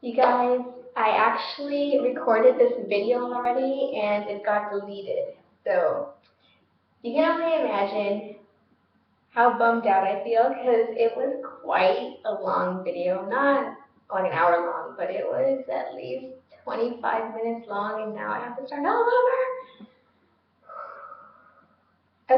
You guys, I actually recorded this video already and it got deleted. So you can only imagine how bummed out I feel because it was quite a long video. Not like an hour long, but it was at least 25 minutes long and now I have to start all over.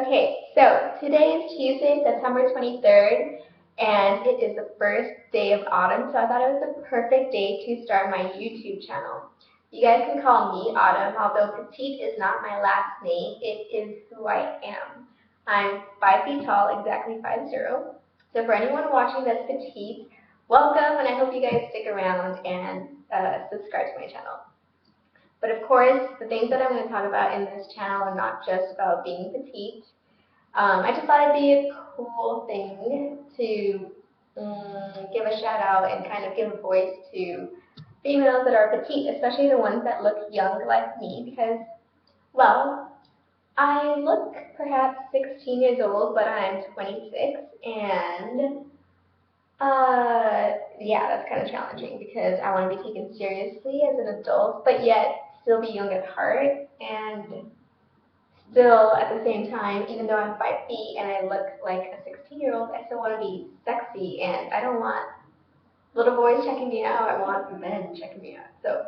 Okay, so today is Tuesday, September 23rd, and it is the first day of autumn, so I thought it was the perfect day to start my YouTube channel. You guys can call me Autumn, although petite is not my last name, it is who I am. I'm 5 feet tall, exactly 5'0". So for anyone watching that's petite, welcome, and I hope you guys stick around and subscribe to my channel. But of course, the things that I'm going to talk about in this channel are not just about being petite. I just thought it'd be a cool thing to give a shout out and kind of give a voice to females that are petite, especially the ones that look young like me because, well, I look perhaps 16 years old, but I'm 26 and yeah, that's kind of challenging because I want to be taken seriously as an adult, but yet still be young at heart and still at the same time, even though I'm 5 feet and I look like a 16-year-old, I still want to be sexy and I don't want little boys checking me out. I want men checking me out. So,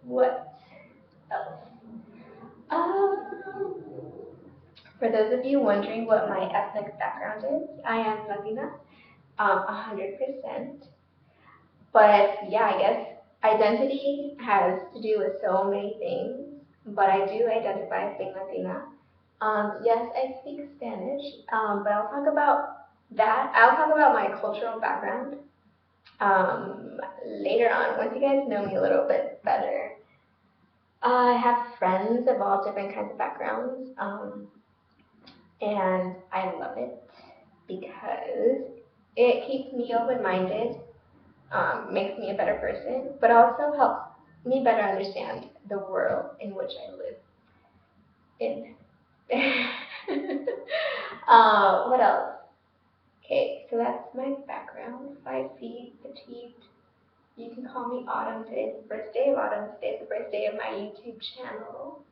what else? Um, for those of you wondering what my ethnic background is, I am Latina, 100%. But yeah, I guess identity has to do with so many things, but I do identify as being Latina. Yes, I speak Spanish, but I'll talk about that. I'll talk about my cultural background later on, once you guys know me a little bit better. I have friends of all different kinds of backgrounds, and I love it because it keeps me open-minded, makes me a better person, but also helps me better understand the world in which I live in. What else? Okay, so that's my background. 5 feet, petite. You can call me Autumn. Today's the first day of autumn. Today's the first day of my YouTube channel.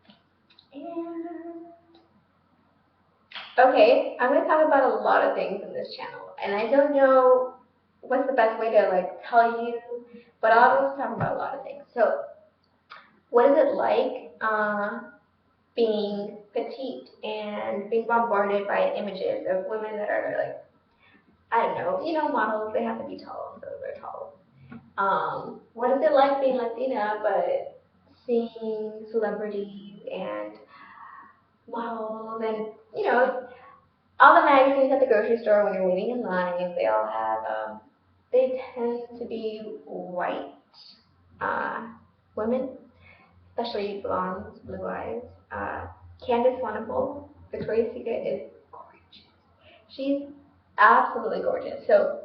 And okay, I'm going to talk about a lot of things in this channel, and I don't know what's the best way to like tell you, but I'll just talk about a lot of things. So, what is it like being petite and being bombarded by images of women that are like, I don't know, models, they have to be tall, so they're tall. What is it like being Latina, but seeing celebrities and models and, all the magazines at the grocery store when you're waiting in line, they all have, they tend to be white women, especially blondes, blue eyes. Candace Wonderful, Victoria's Secret is gorgeous. She's absolutely gorgeous. So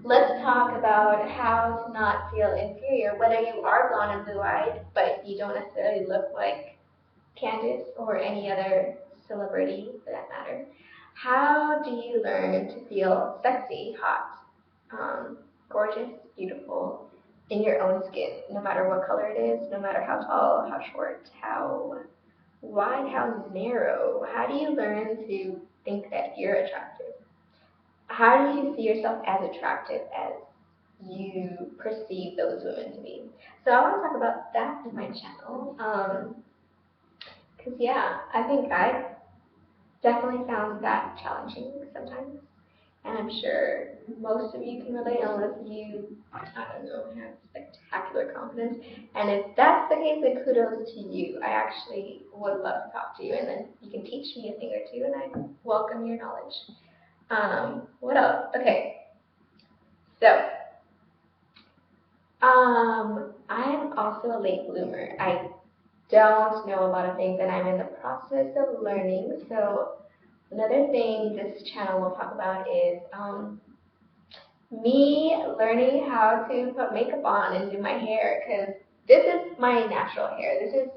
let's talk about how to not feel inferior, whether you are blonde and blue-eyed, but you don't necessarily look like Candace or any other celebrity for that matter. How do you learn to feel sexy, hot, gorgeous, beautiful in your own skin, no matter what color it is, no matter how tall, how short, how wide, how narrow? How do you learn to think that you're attractive? How do you see yourself as attractive as you perceive those women to be? So I want to talk about that in my channel. Because yeah, I think I definitely found that challenging sometimes. And I'm sure most of you can relate unless you, I don't know, have spectacular confidence. And if that's the case, then kudos to you. I actually would love to talk to you, and then you can teach me a thing or two, and I welcome your knowledge. What else? Okay, so I'm also a late bloomer. I don't know a lot of things, and I'm in the process of learning. So another thing this channel will talk about is me learning how to put makeup on and do my hair, because this is my natural hair. This is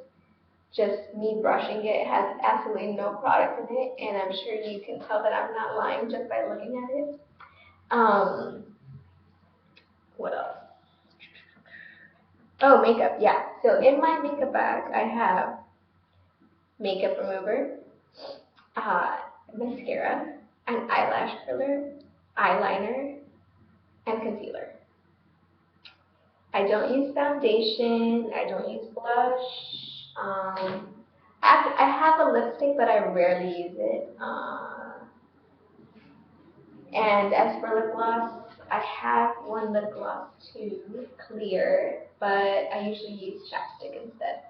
just me brushing it. It has absolutely no product in it, and I'm sure you can tell that I'm not lying just by looking at it. What else? makeup, yeah. So in my makeup bag, I have makeup remover, uh, mascara, an eyelash curler, eyeliner, and concealer. I don't use foundation. I don't use blush. I have a lipstick, but I rarely use it. And as for lip gloss, I have one lip gloss too, clear, but I usually use chapstick instead.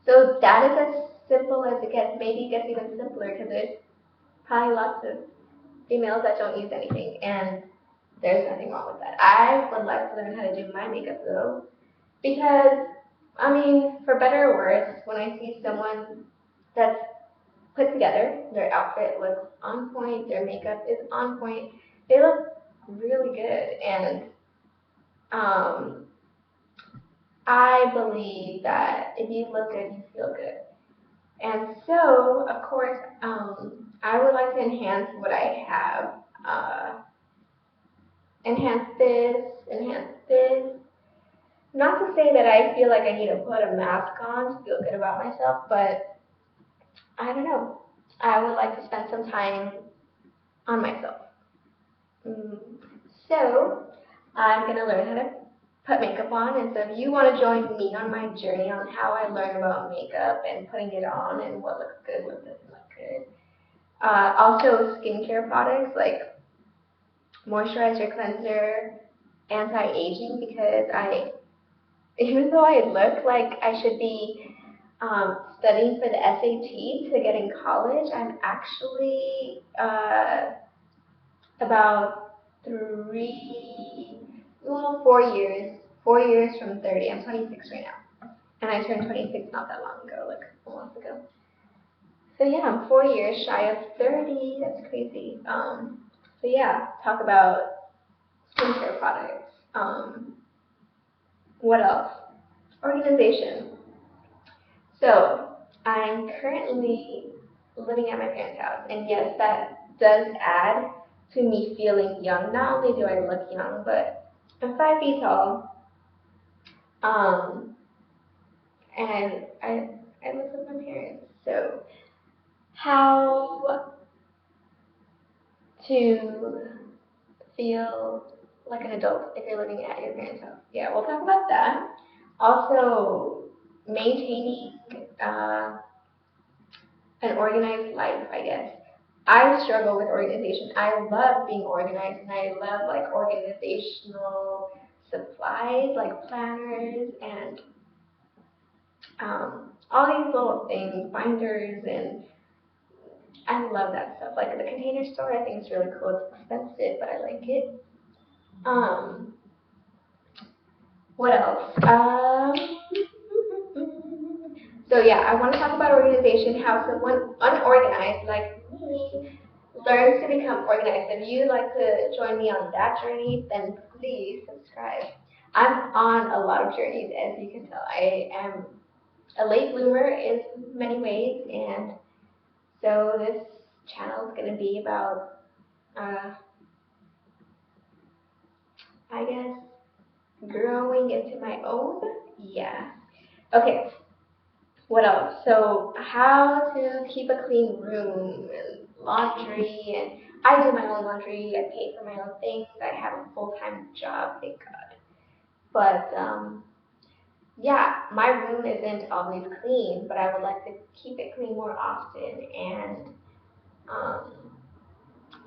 So that is as simple as it gets. Maybe it gets even simpler because there's probably lots of females that don't use anything, and there's nothing wrong with that. I would like to learn how to do my makeup though, because I mean, for better or worse, when I see someone that's put together, their outfit looks on point, their makeup is on point, they look really good, and um, I believe that if you look good, you feel good. And so, of course, I would like to enhance what I have. Enhance this, enhance this. Not to say that I feel like I need to put a mask on to feel good about myself, but I don't know. I would like to spend some time on myself. Mm. So, I'm going to learn how to put makeup on, and so if you want to join me on my journey on how I learn about makeup and putting it on and what looks good, what doesn't look good. Also, skincare products like moisturizer, cleanser, anti-aging, because even though I look like I should be studying for the SAT to get in college, I'm actually about 4 years from 30. I'm 26 right now, and I turned 26 not that long ago, like a month ago. So yeah, I'm 4 years shy of 30. That's crazy. So yeah, talk about skincare products. What else? Organization. So I'm currently living at my parents' house, and yes, that does add to me feeling young. Not only do I look young, but I'm 5 feet tall, and I live with my parents. So how to feel like an adult if you're living at your parents' house? Yeah, we'll talk about that. Also, maintaining an organized life, I guess. I struggle with organization. I love being organized, and I love like organizational supplies like planners and all these little things, binders, and I love that stuff. Like the Container Store, I think it's really cool. It's expensive, but I like it. Um, what else? So yeah, I want to talk about organization, how someone unorganized like me learns to become organized. If you'd like to join me on that journey, then please subscribe. I'm on a lot of journeys, as you can tell. I am a late bloomer in many ways, and so this channel is going to be about, I guess, growing into my own. Yeah. Okay. What else? So how to keep a clean room and laundry, and I do my own laundry, I pay for my own things, I have a full-time job, thank God. But yeah, my room isn't always clean, but I would like to keep it clean more often, and um,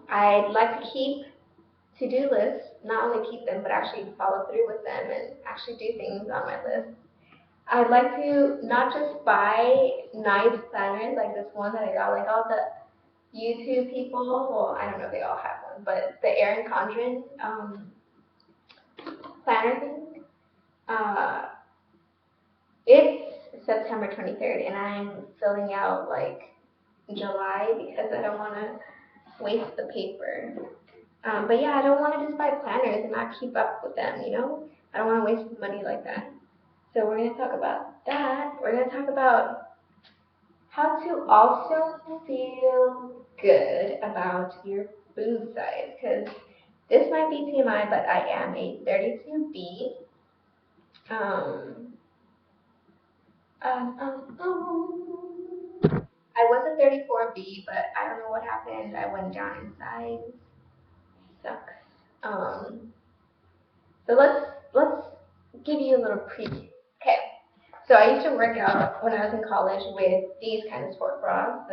I'd like to keep to-do lists, not only keep them, but actually follow through with them and actually do things on my list. I'd like to not just buy nice planners like this one that I got, like all the YouTube people, well, I don't know if they all have one, but the Erin Condren planner thing, uh, it's September 23rd, and I'm filling out like July because I don't want to waste the paper. But yeah, I don't want to just buy planners and not keep up with them, you know? I don't want to waste money like that. So we're going to talk about that. We're going to talk about how to also feel good about your boob size, because this might be TMI, but I am a 32B. Um, I was a 34B, but I don't know what happened. I went down in size. Sucks. Um, so let's give you a little preview. Okay. So I used to work out when I was in college with these kind of sport bras,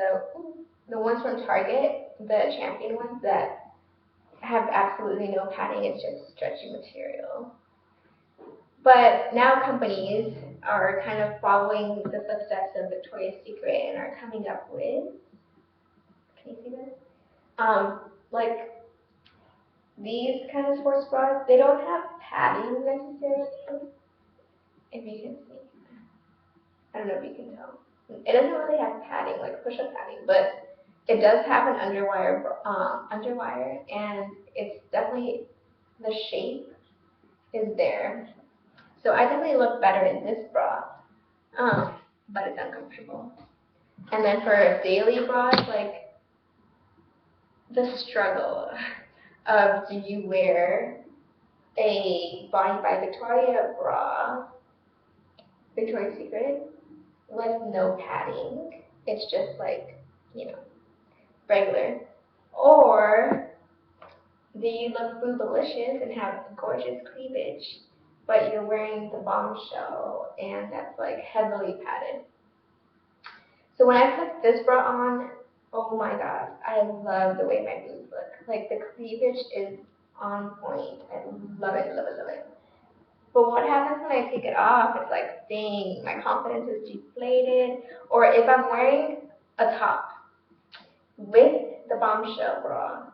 the ones from Target, the champion ones that have absolutely no padding. It's just stretchy material. But now companies are kind of following the footsteps of Victoria's Secret and are coming up with, can you see this? Like these kind of sports bras, they don't have padding necessarily, if you can see. I don't know if you can tell. It doesn't really have padding, like push-up padding, but it does have an underwire, and it's definitely, the shape is there. So I definitely look better in this bra, but it's uncomfortable. And then for daily bras, like the struggle of, do you wear a Body by Victoria bra, Victoria's Secret, with no padding? It's just like, regular. Or do you look bootylicious and have gorgeous cleavage, but you're wearing the bombshell and that's like heavily padded? So when I put this bra on, oh my god, I love the way my boobs look. Like the cleavage is on point. I love it, love it, love it. But what happens when I take it off? It's like, dang, my confidence is deflated. Or if I'm wearing a top with the bombshell bra,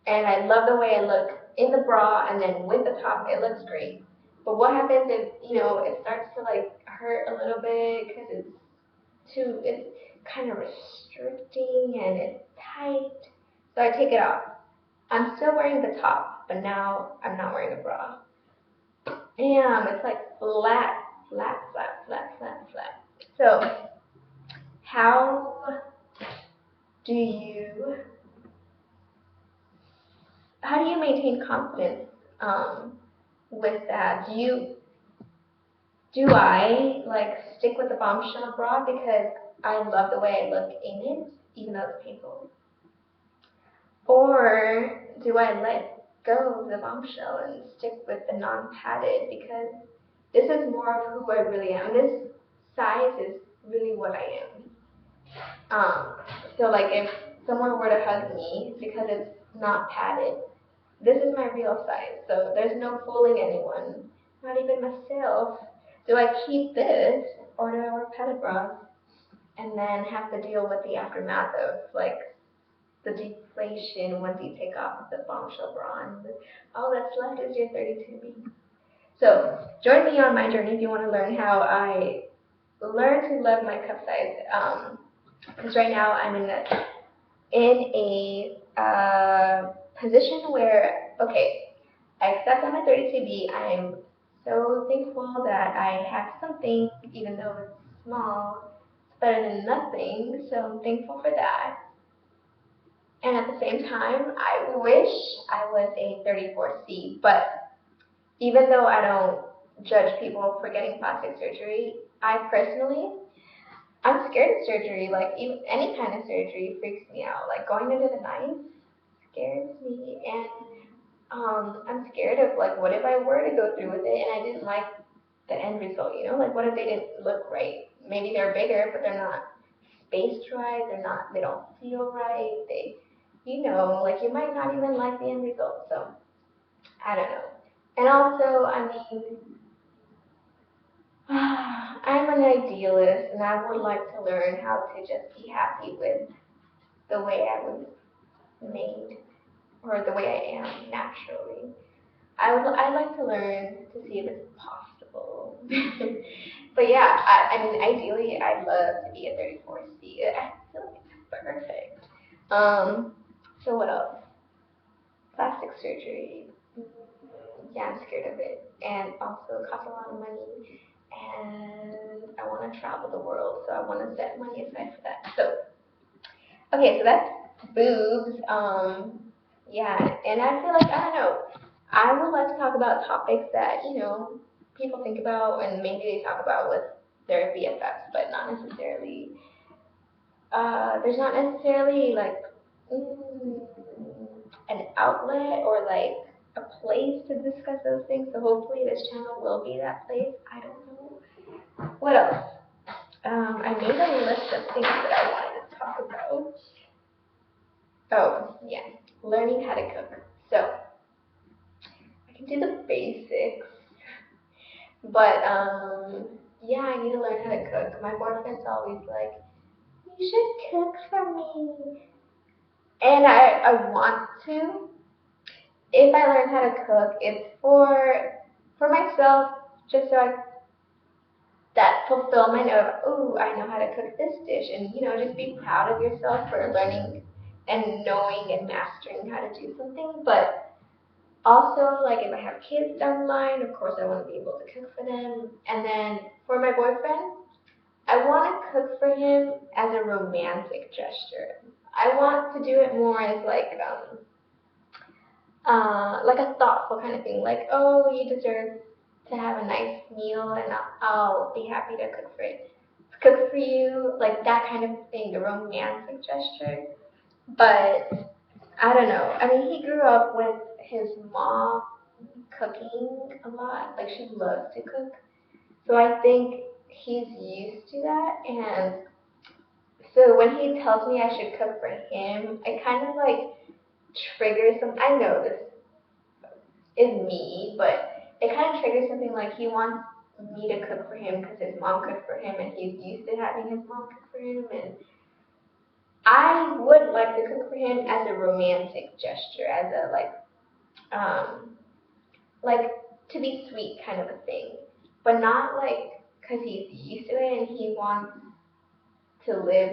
and I love the way I look in the bra and then with the top, it looks great. But what happens if, it starts to like hurt a little bit because it's kind of restricting and it's tight. So I take it off. I'm still wearing the top, but now I'm not wearing a bra. Damn, it's like flat, flat, flat, flat, flat, flat. So how do you maintain confidence with that? Do I like stick with the bombshell bra because I love the way I look in it, even though it's painful? Or do I let go of the bombshell and stick with the non-padded because this is more of who I really am. This size is really what I am. So like if someone were to hug me because it's not padded, this is my real size. So there's no fooling anyone, not even myself. Do I keep this or do I wear padded bras and then have to deal with the aftermath of like the deflation once you take off the bombshell bra and all that's left is your 32B. So join me on my journey if you want to learn how I learned to love my cup size. Because right now I'm in a position where, okay, I accept I'm a 32B. I'm so thankful that I have something, even though it's small, it's better than nothing. So I'm thankful for that. And at the same time, I wish I was a 34C, but even though I don't judge people for getting plastic surgery, I personally, I'm scared of surgery. Like even any kind of surgery freaks me out. Like going into the knife scares me, and I'm scared of like what if I were to go through with it and I didn't like the end result. Like what if they didn't look right? Maybe they're bigger, but they're not spaced right. They don't feel right. Like you might not even like the end result. So I don't know. And also, I mean, I'm an idealist, and I would like to learn how to just be happy with the way I was made, or the way I am naturally. I'd like to learn to see if it's possible. But yeah, I mean, ideally, I'd love to be a 34C. I feel like it's perfect. So what else? Plastic surgery. Yeah, I'm scared of it, and also it costs a lot of money. And I want to travel the world, so I want to set money aside for that. So, okay, so that's boobs. Yeah, and I feel like, I don't know, I would like to talk about topics that, people think about and maybe they talk about with their BFFs, but not necessarily. There's not necessarily like mm, an outlet or like a place to discuss those things. So hopefully this channel will be that place. I don't know. What else? I made a list of things that I wanted to talk about. Oh, yeah, learning how to cook. So I can do the basics, but yeah, I need to learn how to cook. My boyfriend's always like, you should cook for me. And I want to. If I learn how to cook, it's for myself, just so I that fulfillment of, oh, I know how to cook this dish, and just be proud of yourself for learning and knowing and mastering how to do something. But also, like if I have kids down the line, of course I want to be able to cook for them. And then for my boyfriend, I want to cook for him as a romantic gesture. I want to do it more as like a thoughtful kind of thing, like, oh, you deserve to have a nice meal, and I'll be happy to cook for you, like that kind of thing, a romantic gesture. But I don't know. I mean, he grew up with his mom cooking a lot. Like she loves to cook, so I think he's used to that. And so when he tells me I should cook for him, it kind of like triggers some. I know this is me, but it kind of triggers something like he wants me to cook for him because his mom cooked for him and he's used to having his mom cook for him. And I would like to cook for him as a romantic gesture, as a um, like to be sweet kind of a thing, but not like because he's used to it and he wants to live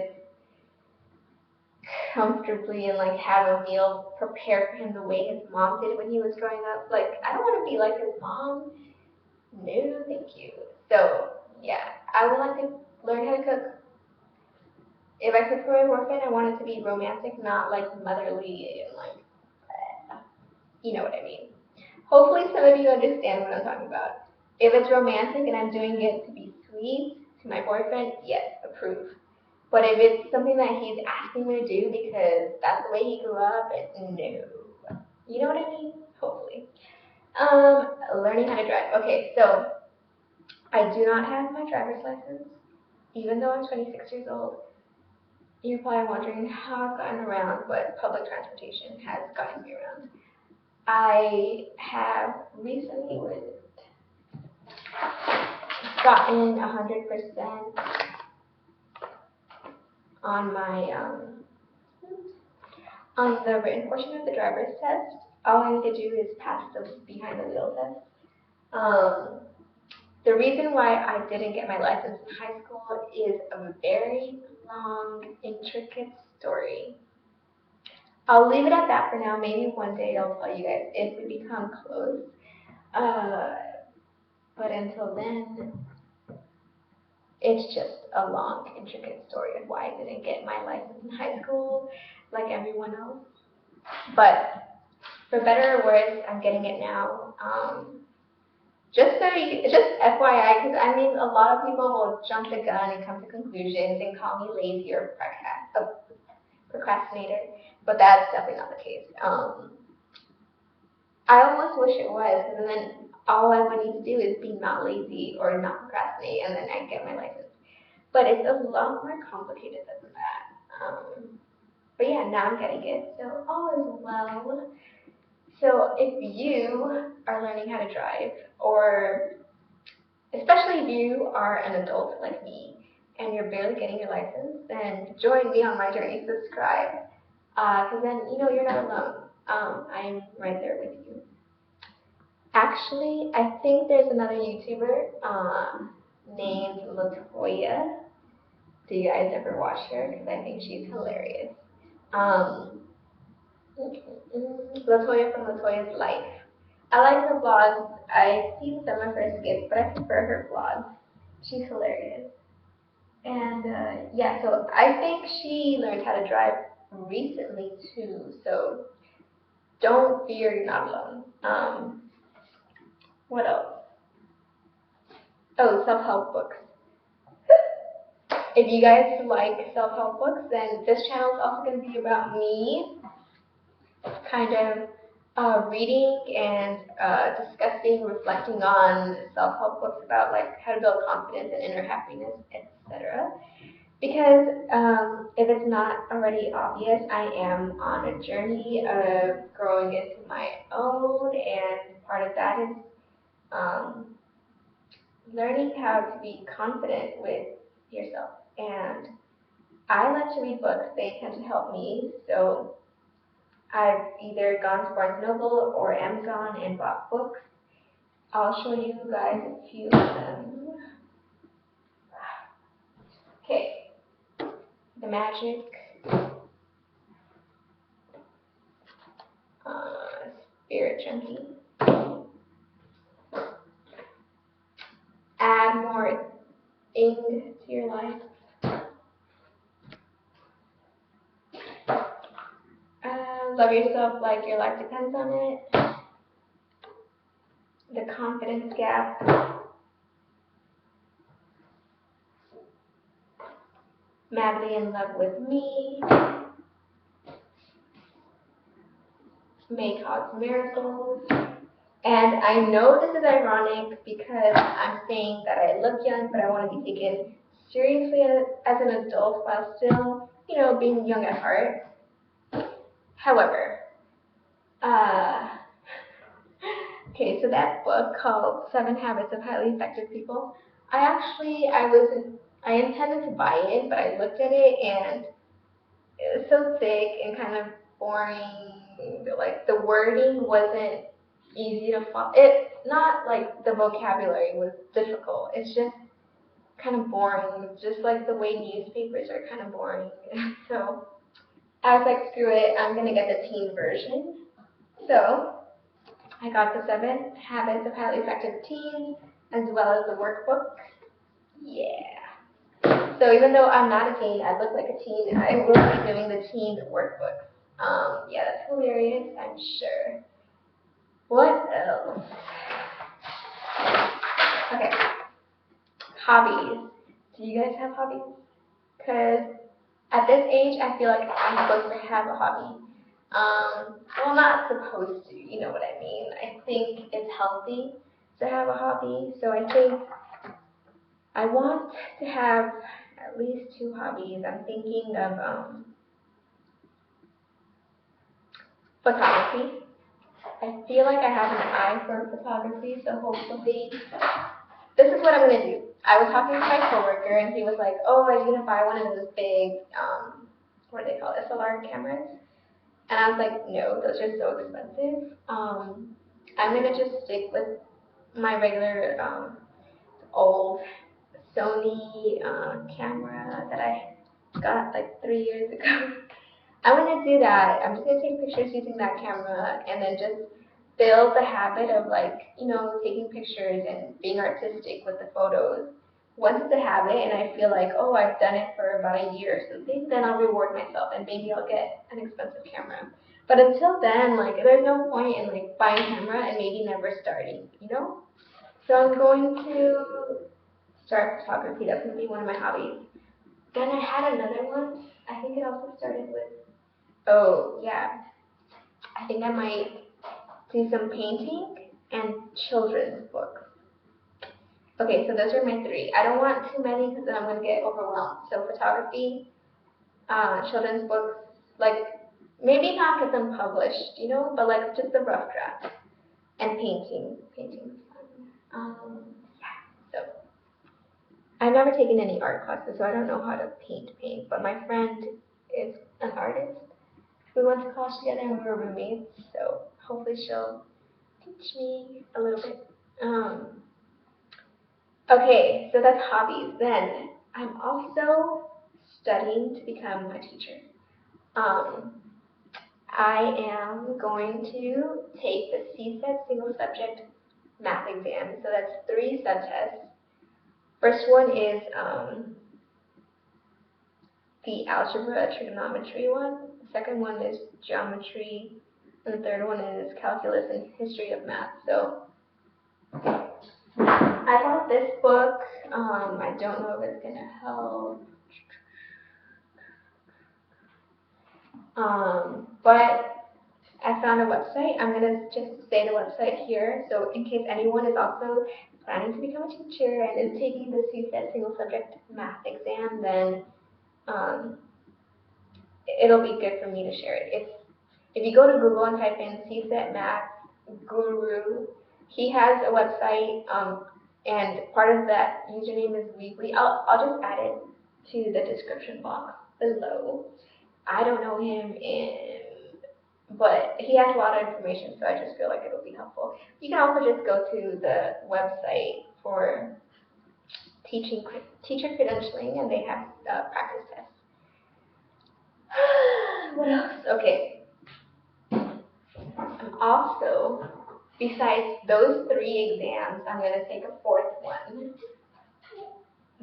comfortably and like have a meal prepared for him the way his mom did when he was growing up. Like I don't want to be like his mom. No, thank you. So yeah, I would like to learn how to cook. If I cook for my boyfriend, I want it to be romantic, not like motherly and like, you know what I mean. Hopefully some of you understand what I'm talking about. If it's romantic and I'm doing it to be sweet to my boyfriend, yes, approve. But if it's something that he's asking me to do because that's the way he grew up, no. You know what I mean? Hopefully. Learning how to drive. Okay, so I do not have my driver's license, even though I'm 26 years old. You're probably wondering how I've gotten around, but public transportation has gotten me around. I have recently gotten 100% on my on the written portion of the driver's test. All I need to do is pass the behind the wheel test. The reason why I didn't get my license in high school is a very long, intricate story. I'll leave it at that for now. Maybe one day I'll tell you guys if we become close. Uh, but until then, it's just a long, intricate story of why I didn't get my license in high school like everyone else. But for better or worse, I'm getting it now. Just FYI, because I mean, a lot of people will jump the gun and come to conclusions and call me lazy or procrastinator, but that's definitely not the case. I almost wish it was, because then all I would need to do is be not lazy or not procrastinate, and then I get my license. But it's a lot more complicated than that. But yeah, now I'm getting it, so all is well. So if you are learning how to drive, or especially if you are an adult like me and you're barely getting your license, then join me on my journey. Subscribe, because then you're not alone. I'm right there with you. Actually, I think there's another YouTuber named Latoya. Do you guys ever watch her? Because I think she's hilarious. Um, Latoya from Latoya's Life. I like her vlogs. I've seen some of her skits, but I prefer her vlogs. She's hilarious. And yeah, so I think she learned how to drive recently too. So don't fear, you're not alone. What else? Oh, self-help books. If you guys like self-help books, then this channel is also going to be about me kind of reading and discussing, reflecting on self-help books about like how to build confidence and inner happiness, etc. Because if it's not already obvious, I am on a journey of growing into my own, and part of that is um, learning how to be confident with yourself. And I like to read books. They tend to help me. So I've either gone to Barnes& Noble or Amazon and bought books. I'll show you guys a few of them. Okay, The Magic, Spirit Junkie, Add More Ing to Your Life, Love Yourself Like Your Life Depends on It, The Confidence Gap, Madly in Love with Me, May Cause Miracles. And I know this is ironic because I'm saying that I look young, but I want to be taken seriously as an adult while still, being young at heart. However, okay, so that book called 7 Habits of Highly Effective People, I intended to buy it, but I looked at it and it was so thick and kind of boring. Like the wording wasn't easy to follow. Not like the vocabulary was difficult. It's just kind of boring. Just like the way newspapers are kind of boring. So I was like, screw it. I'm gonna get the teen version. So I got the 7 Habits of Highly Effective Teens as well as the workbook. Yeah. So even though I'm not a teen, I look like a teen, I will be doing the teen workbook. Yeah, that's hilarious, I'm sure. What else? Okay, hobbies. Do you guys have hobbies? Because at this age, I feel like I'm supposed to have a hobby. Well, not supposed to, you know what I mean. I think it's healthy to have a hobby, so I think I want to have at least 2 hobbies. I'm thinking of photography. I feel like I have an eye for photography, so hopefully, this is what I'm going to do. I was talking to my coworker, and he was like, oh, are you going to buy one of those big, what do they call it, SLR cameras? And I was like, no, those are so expensive. I'm going to just stick with my regular old Sony camera that I got like 3 years ago. I'm going to do that. I'm just going to take pictures using that camera and then just build the habit of taking pictures and being artistic with the photos. Once it's a habit and I feel like, oh, I've done it for about a year or something, then I'll reward myself and maybe I'll get an expensive camera. But until then, there's no point in buying a camera and maybe never starting. So I'm going to start photography. That's going to be one of my hobbies. Then I had another one. I think it also started with, oh, yeah. I think I might do some painting and children's books. Okay, so those are my 3. I don't want too many because then I'm going to get overwhelmed. So photography, children's books, maybe not get them published, but just a rough draft. And painting. Painting's fun. Yeah, so I've never taken any art classes, so I don't know how to paint. But my friend is an artist. We went to college together and we were roommates, so hopefully she'll teach me a little bit. Okay, so that's hobbies. Then I'm also studying to become a teacher. I am going to take the CSET single subject math exam. So that's 3 subtests. First one is the algebra trigonometry one. The second one is geometry. And the third one is calculus and history of math. So I bought this book. I don't know if it's gonna help. But I found a website. I'm gonna just say the website here. So in case anyone is also planning to become a teacher and is taking the CSET single subject math exam, then um, it'll be good for me to share it. If you go to Google and type in CSET Math Guru, he has a website, and part of that username is weekly. I'll just add it to the description box below. I don't know him, but he has a lot of information, so I just feel like it'll be helpful. You can also just go to the website for teacher credentialing, and they have practice tests. What else? Okay. Also, besides those 3 exams, I'm going to take a 4th one,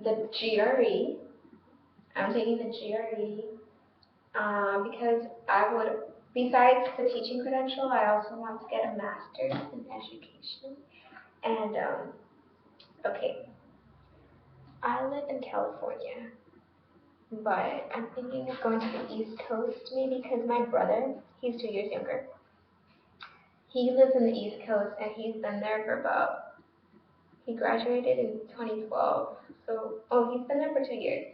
the GRE. I'm taking the GRE because I would, besides the teaching credential, I also want to get a master's in education. And, okay, I live in California, but I'm thinking of going to the East Coast maybe because my brother, he's 2 years younger. He lives in the East Coast and he's been there for he graduated in 2012, so, he's been there for 2 years.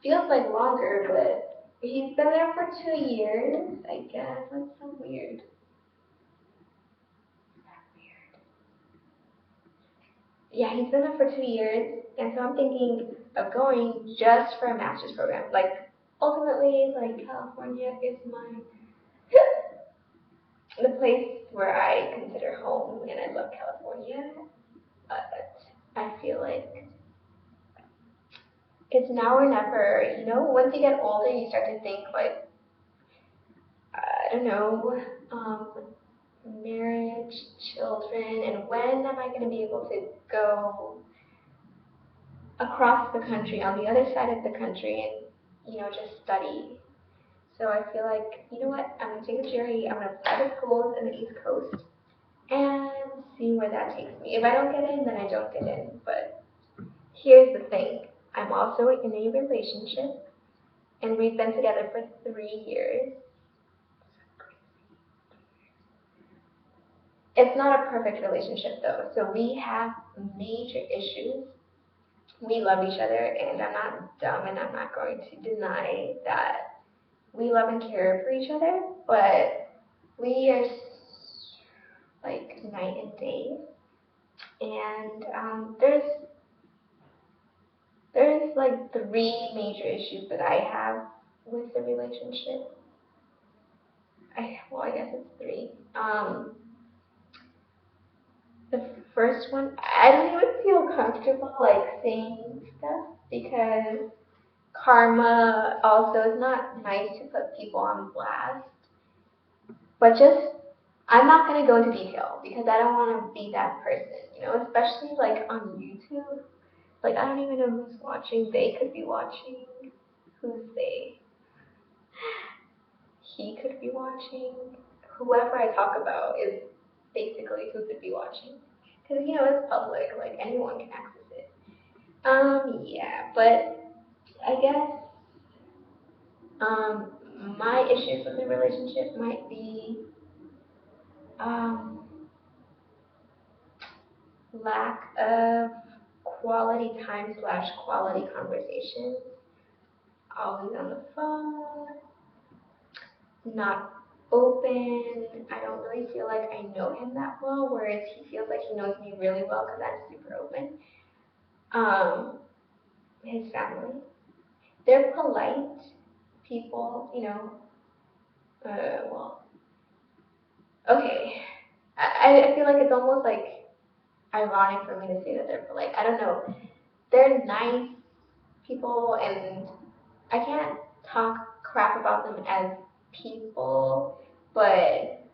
Feels like longer, but he's been there for 2 years, I guess. That's so weird. Yeah, he's been there for 2 years, and so I'm thinking of going just for a master's program. Like, ultimately, like, California is the place where I consider home, and I love California, but I feel like it's now or never. Once you get older, you start to think, like, I don't know, marriage, children, and when am I going to be able to go across the country, on the other side of the country, and, just study. So I feel like, you know what, I'm going to take a GRE, I'm going to apply to schools in the East Coast, and see where that takes me. If I don't get in, then I don't get in, but here's the thing. I'm also in a relationship, and we've been together for 3 years. It's not a perfect relationship though, so we have major issues. We love each other, and I'm not dumb, and I'm not going to deny that we love and care for each other, but we are like night and day, and there's like 3 major issues that I have with the relationship. I guess it's 3. The first one, I don't even feel comfortable like saying stuff because karma also is not nice to put people on blast. But I'm not going to go into detail because I don't want to be that person, especially like on YouTube. Like, I don't even know who's watching. They could be watching. Who's they? He could be watching. Whoever I talk about is basically who could be watching. Because, it's public, like anyone can access it. Yeah, but I guess, my issues with the relationship might be, lack of quality time / quality conversation. Always on the phone, not open. I don't really feel like I know him that well, whereas he feels like he knows me really well because I'm super open. His family, they're polite people, well, okay. I feel like it's almost like ironic for me to say that they're polite. I don't know. They're nice people, and I can't talk crap about them as people, but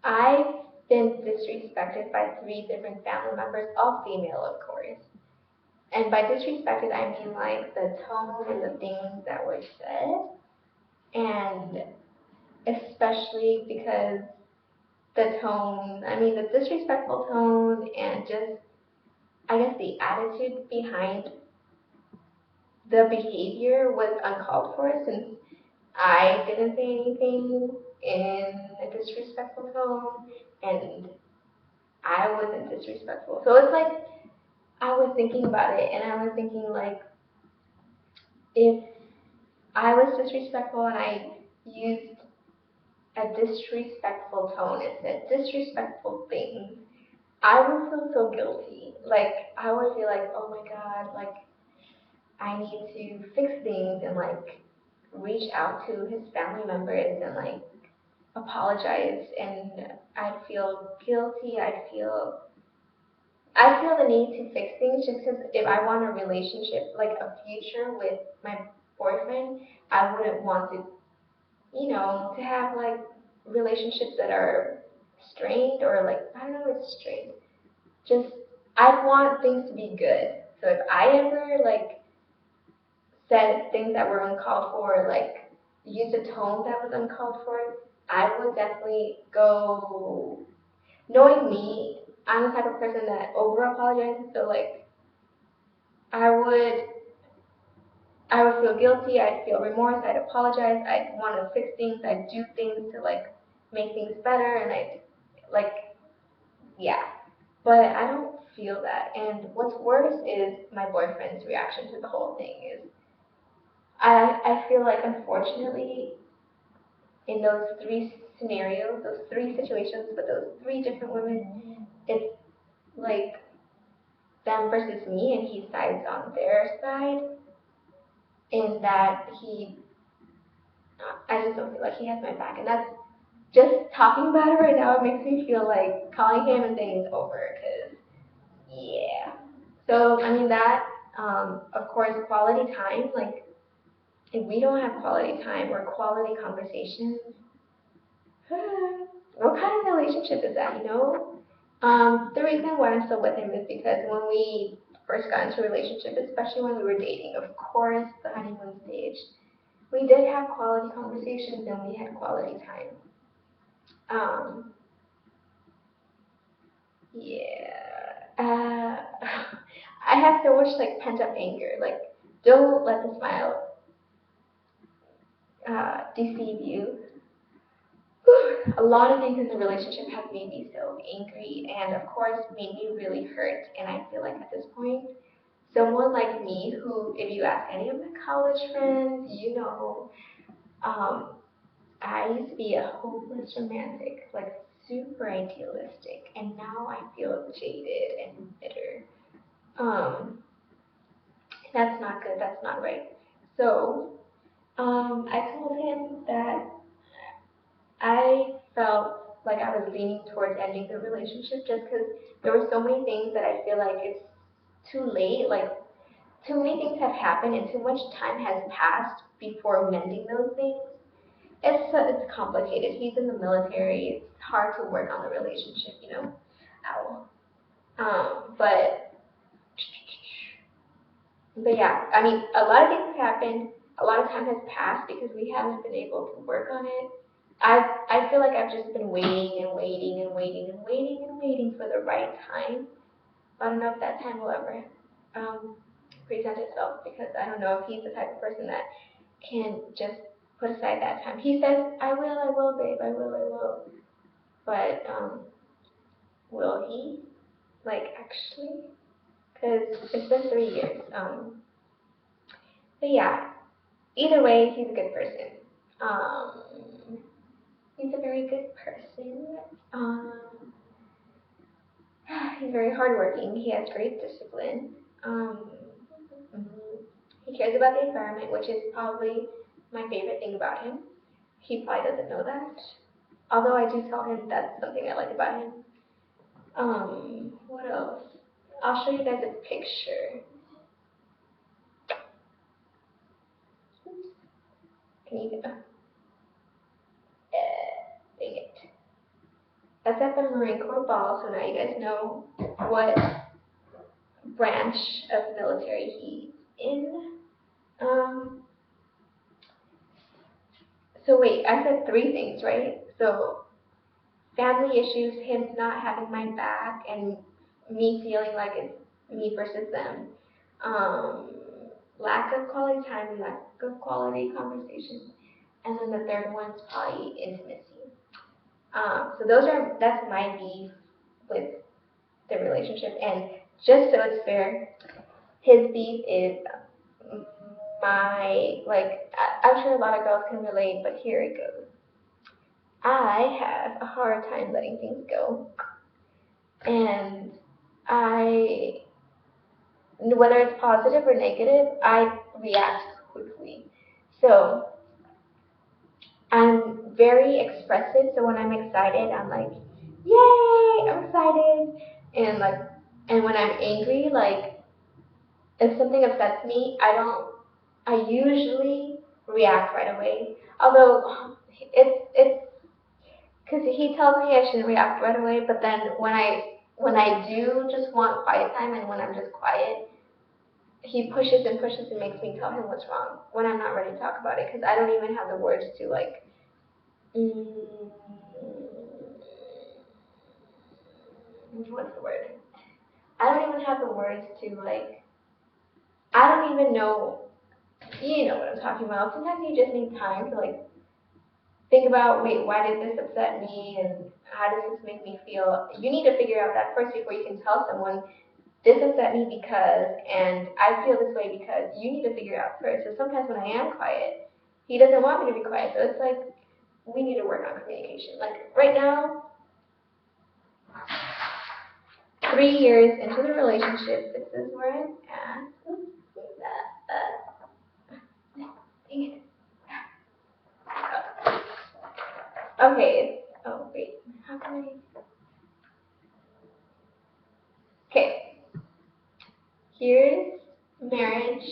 I've been disrespected by 3 different family members, all female, of course. And by disrespected, I mean like the tone and the things that were said, and especially because the tone, I mean, the disrespectful tone, and just, I guess, the attitude behind the behavior was uncalled for, since I didn't say anything in a disrespectful tone, and I wasn't disrespectful. So it's like, I was thinking about it, and I was thinking, like, if I was disrespectful and I used a disrespectful tone and said disrespectful things, I would feel so guilty. Like, I would feel like, oh my God, like, I need to fix things and, like, reach out to his family members and, like, apologize. And I'd feel guilty. I feel the need to fix things, just because if I want a relationship, like a future with my boyfriend, I wouldn't want to, to have, like, relationships that are strained, or, like, I don't know if it's strained. Just, I want things to be good. So if I ever, like, said things that were uncalled for, like, used a tone that was uncalled for, I would definitely go, knowing me, I'm the type of person that over apologizes, so, like, I would I would feel guilty, I'd feel remorse, I'd apologize, I'd want to fix things, I'd do things to, like, make things better, and I'd, like, yeah. But I don't feel that. And what's worse is my boyfriend's reaction to the whole thing is, I feel like, unfortunately, in those three scenarios, those three situations with those three different women, it's like them versus me, and he sides on their side, in that I just don't feel like he has my back. And that's, just talking about it right now, it makes me feel like calling him and saying it's over, because, yeah. So, I mean, that, of course, quality time, like, if we don't have quality time or quality conversations, what kind of relationship is that, The reason why I'm still with him is because when we first got into a relationship, especially when we were dating, of course, the honeymoon stage, we did have quality conversations and we had quality time. Um, yeah. I have so much, like, pent up anger. Like, don't let the smile deceive you. A lot of things in the relationship have made me so angry, and of course made me really hurt. And I feel like at this point, someone like me, who, if you ask any of my college friends, um, I used to be a hopeless romantic, like, super idealistic, and now I feel jaded and bitter. Um, that's not good. That's not right. So, I told him that I felt like I was leaning towards ending the relationship, just because there were so many things that I feel like it's too late. Like, too many things have happened and too much time has passed before mending those things. It's complicated. He's in the military. It's hard to work on the relationship, Ow. But yeah, I mean, a lot of things have happened. A lot of time has passed because we haven't been able to work on it. I feel like I've just been waiting and waiting and waiting and waiting and waiting for the right time. I don't know if that time will ever um, present itself, because I don't know if he's the type of person that can just put aside that time. He says, I will, babe, I will. But will he? Like, actually? Because it's been 3 years. But yeah, either way, he's a good person. Um, he's a very good person. He's very hardworking. He has great discipline. Mhm. He cares about the environment, which is probably my favorite thing about him. He probably doesn't know that. Although I do tell him that's something I like about him. What else? I'll show you guys a picture. Can you? Dang it. That's at the Marine Corps ball, so now you guys know what branch of military he's in. Um, so wait, I said three things, right? So family issues, him not having my back, and me feeling like it's me versus them. Um, Lack of quality time and lack of quality conversation. And then the third one's probably intimacy. That's my beef with the relationship. And just so it's fair, his beef is I'm sure a lot of girls can relate, but here it goes. I have a hard time letting things go. And I, whether it's positive or negative, I react quickly. So I'm very expressive. So when I'm excited, I'm like, yay, I'm excited. And like, and when I'm angry, like, if something upsets me, I usually react right away. Although it's because he tells me I shouldn't react right away, but then when I do just want quiet time and when I'm just quiet, he pushes and pushes and makes me tell him what's wrong when I'm not ready to talk about it because I don't even have the words to like. Mm, what's the word? I don't even have the words to like. I don't even know. You know what I'm talking about. Sometimes you just need time to like think about, wait, why did this upset me and how does this make me feel? You need to figure out that first before you can tell someone this upset me because, and I feel this way because. You need to figure it out first. So sometimes when I am quiet, he doesn't want me to be quiet. So it's like we need to work on communication. Like right now, 3 years into the relationship, this is where I'm at. Okay. Oh wait. How can I? Okay. Here's marriage.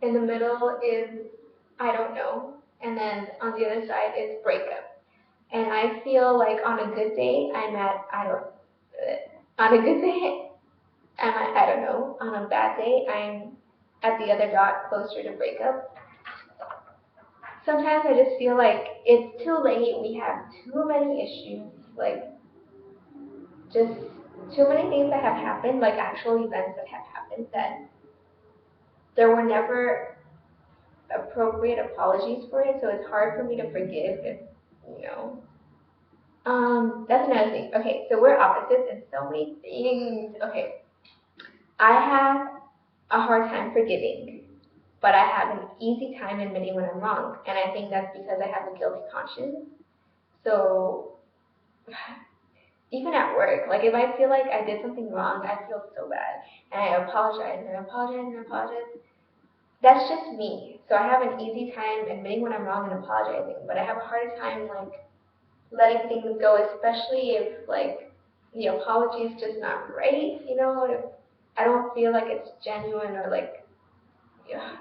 In the middle is I don't know, and then on the other side is breakup. And I feel like on a good day I'm at I don't. On a good day I'm at I don't know. On a bad day I'm at the other dot closer to breakup. Sometimes I just feel like it's too late. We have too many issues, like just too many things that have happened, like actual events that have happened that there were never appropriate apologies for it. So it's hard for me to forgive if you know. That's another thing. Okay, so we're opposites in so many things. Okay, I have a hard time forgiving, but I have an easy time admitting when I'm wrong, and I think that's because I have a guilty conscience. So even at work, like if I feel like I did something wrong, I feel so bad, and I apologize and I apologize and I apologize. That's just me. So I have an easy time admitting when I'm wrong and apologizing, but I have a hard time like letting things go, especially if like the apology is just not right. You know, if I don't feel like it's genuine or like, yeah.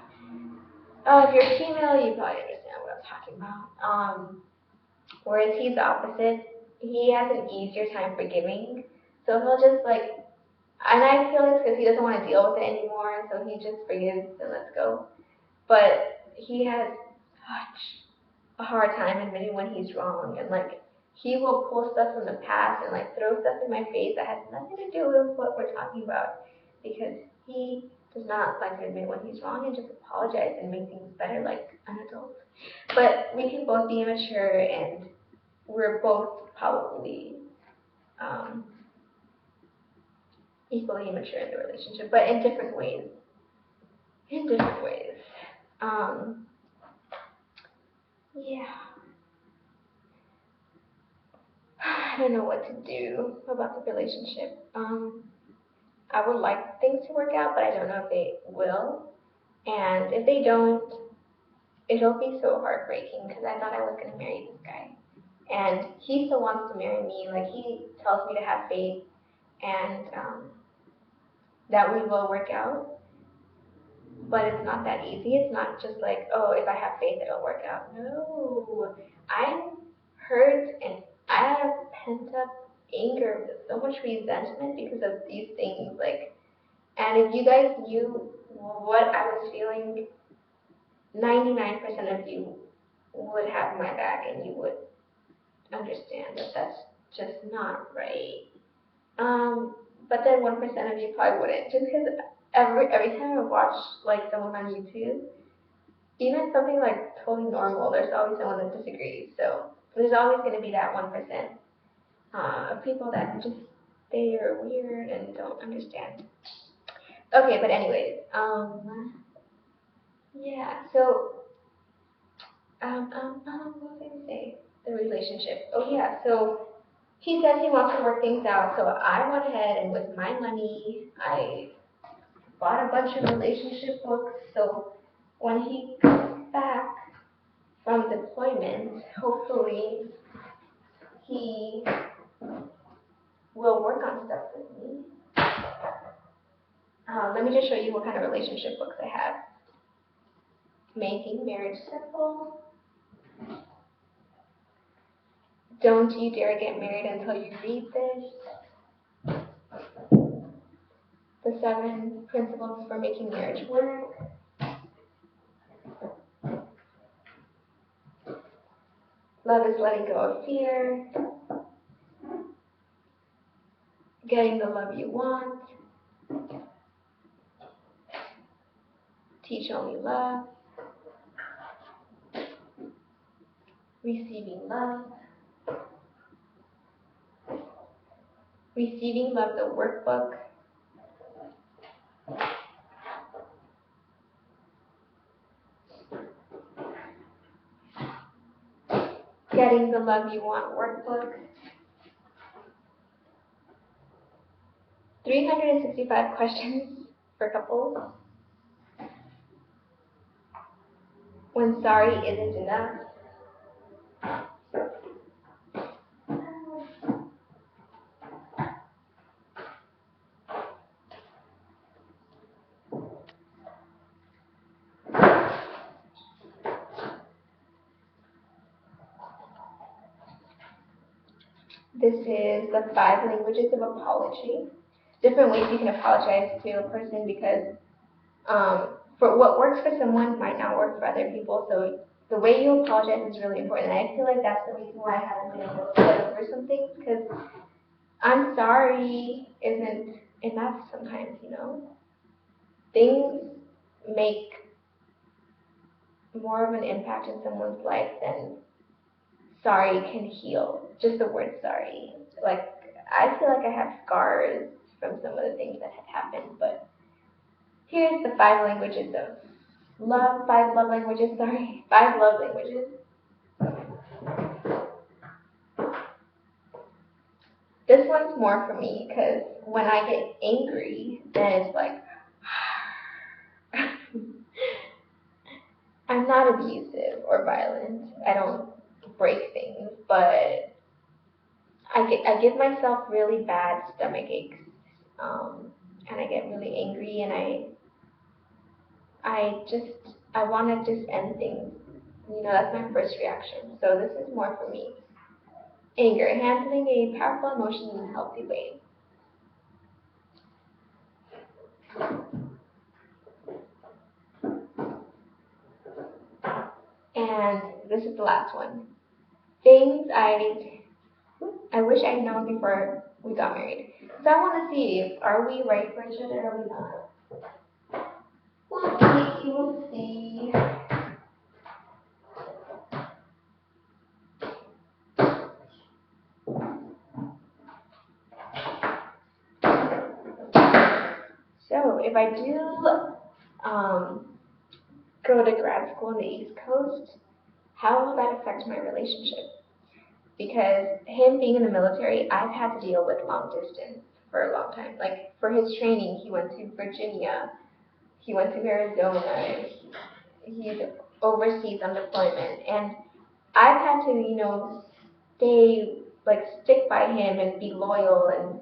If you're female, you probably understand what I'm talking about. Whereas he's the opposite. He has an easier time forgiving. So he'll just like, and I feel it's because he doesn't want to deal with it anymore, so he just forgives and lets go. But he has such a hard time admitting when he's wrong, and like he will pull stuff from the past and like throw stuff in my face that has nothing to do with what we're talking about, because he does not like to admit when he's wrong and just apologize and make things better like an adult. But we can both be immature and we're both probably um, equally immature in the relationship, but in different ways. In different ways. Um, yeah. I don't know what to do about the relationship. I would like things to work out, but I don't know if they will. And if they don't, it'll be so heartbreaking because I thought I was going to marry this guy. And he still wants to marry me. Like, he tells me to have faith and that we will work out. But it's not that easy. It's not just like, oh, if I have faith, it'll work out. No. I'm hurt and I have pent up anger with so much resentment because of these things. Like, and if you guys knew what I was feeling, 99% of you would have my back and you would understand that that's just not right. But then 1% of you probably wouldn't, just because every time I watch like someone on YouTube, even something like totally normal, there's always someone that disagrees. So there's always going to be that 1% of people that just they are weird and don't understand. Okay, but anyways, yeah. So what was I gonna say? The relationship. Oh yeah. So he says he wants to work things out. So I went ahead and with my money, I bought a bunch of relationship books. So when he comes back from deployment, hopefully he will work on stuff with me. Let me just show you what kind of relationship books I have. Making Marriage Simple. Don't You Dare Get Married Until You Read This. The 7 Principles for Making Marriage Work. Love is Letting Go of Fear. Getting the Love You Want. Teach Only Love. Receiving Love. Receiving Love, the Workbook. Getting the Love You Want Workbook. 365 questions for couples. When sorry isn't enough. This is the 5 languages of apology. Different ways you can apologize to a person because for what works for someone might not work for other people. So the way you apologize is really important. And I feel like that's the reason why I haven't been able to get over some things, because I'm sorry isn't enough sometimes, you know? Things make more of an impact in someone's life than sorry can heal. Just the word sorry. Like, I feel like I have scars from some of the things that had happened, but here's the 5 languages of love, 5 love languages, sorry, 5 love languages. This one's more for me because when I get angry, then it's like, I'm not abusive or violent. I don't break things, but I give myself really bad stomach aches, and I get really angry, and I want to just end things. You know, that's my first reaction. So this is more for me. Anger, handling a powerful emotion in a healthy way. And this is the last one. Things I wish I'd known before we got married. So I want to see, are we right for each other or are we not? We'll see. So if I do go to grad school in the East Coast, how will that affect my relationship? Because him being in the military, I've had to deal with long distance for a long time. Like for his training, he went to Virginia, he went to Arizona, he's overseas on deployment, and I've had to, you know, stick by him and be loyal and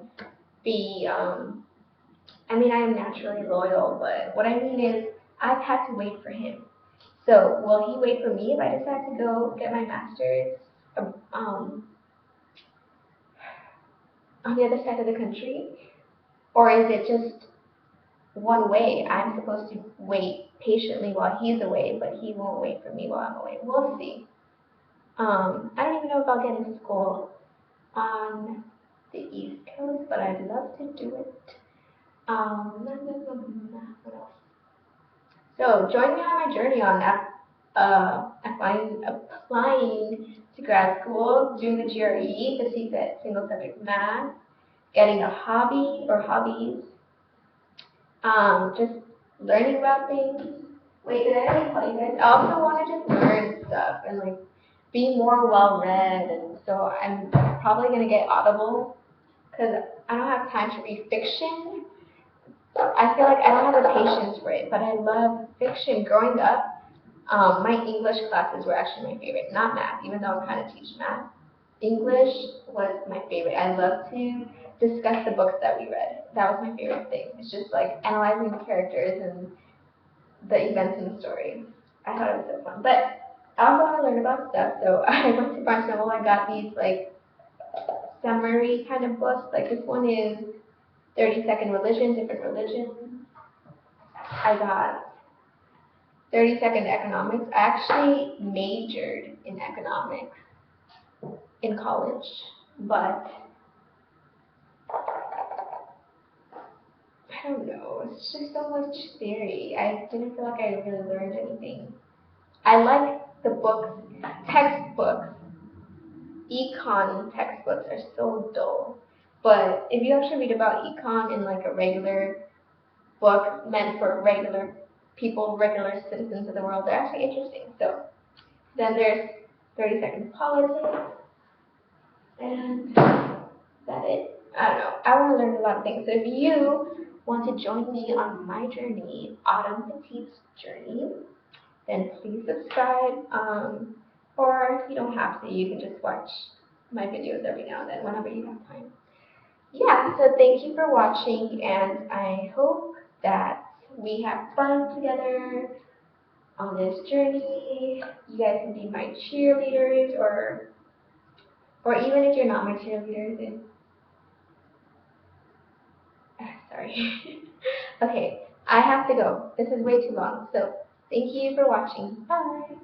be, I mean, I am naturally loyal, but what I mean is I've had to wait for him. So will he wait for me if I decide to go get my master's on the other side of the country? Or is it just one way? I'm supposed to wait patiently while he's away, but he won't wait for me while I'm away. We'll see. I don't even know if I'll get into school on the East Coast, but I'd love to do it. What else? So join me on my journey on applying to grad school, doing the GRE, the CSET single subject math, getting a hobby or hobbies, just learning about things. Wait, did I already tell you guys? I also want to just learn stuff and like be more well read, and so I'm probably gonna get Audible because I don't have time to read fiction. I feel like I don't have the patience for it, but I love fiction. Growing up, my English classes were actually my favorite, not math, even though I'm trying to teach math. English was my favorite. I love to discuss the books that we read. That was my favorite thing. It's just like analyzing the characters and the events in the story. I thought it was so fun. But I also want to learn about stuff, so I went to Barnes Noble. I got these like summary kind of books. Like this one is 30-second religion, different religions. I got 30-second economics. I actually majored in economics in college, but I don't know. It's just so much theory. I didn't feel like I really learned anything. I like the books, textbooks. Econ textbooks are so dull. But if you actually read about econ in like a regular book meant for regular people, regular citizens of the world, they're actually interesting. So then there's 30 seconds politics, and that's it. I don't know. I want to learn a lot of things. So if you want to join me on my journey, Autumn Petite's journey, then please subscribe. Or you don't have to. You can just watch my videos every now and then, whenever you have time. Yeah, so thank you for watching, and I hope that we have fun together on this journey. You guys can be my cheerleaders, or even if you're not my cheerleaders, then sorry. Okay, I have to go. This is way too long, so thank you for watching. Bye.